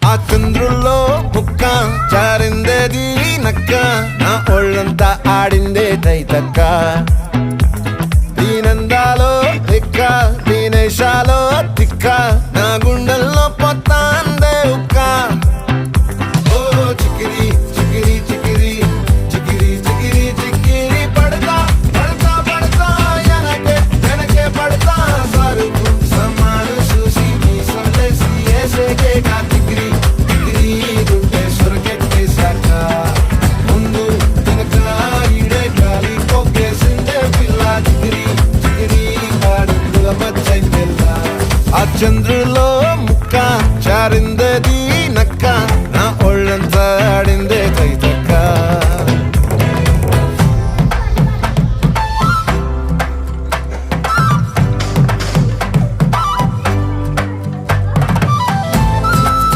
ఆ చంద్రుల్లో ముక్క జారిందేది నక్క నా ఒళ్ళంతా ఆడిందే తైతక్క దీనందాలో ఎక్క దీనేశాలో తిక్క నా గుండెల్లో పొత్తాందే ఉక్క ఓ చికిరి చికిరి చికిరి చికిరి చికిరి చికిరి పడతా పడతా పడతా ఎనకే ఎనకే పడతా సరుకు సమాను చూసి నీ సందేశి ఏసేకే కా చికిరి చికిరి గుండె సొరకెట్టేశాక ముందు వెనక ఈడే గాలి కొక్కేసిందే పిల్ల చికిరి చికిరి అడుగుల మధ్య పిల్ల ఆ చంద్రులో ముక్క జారిందేది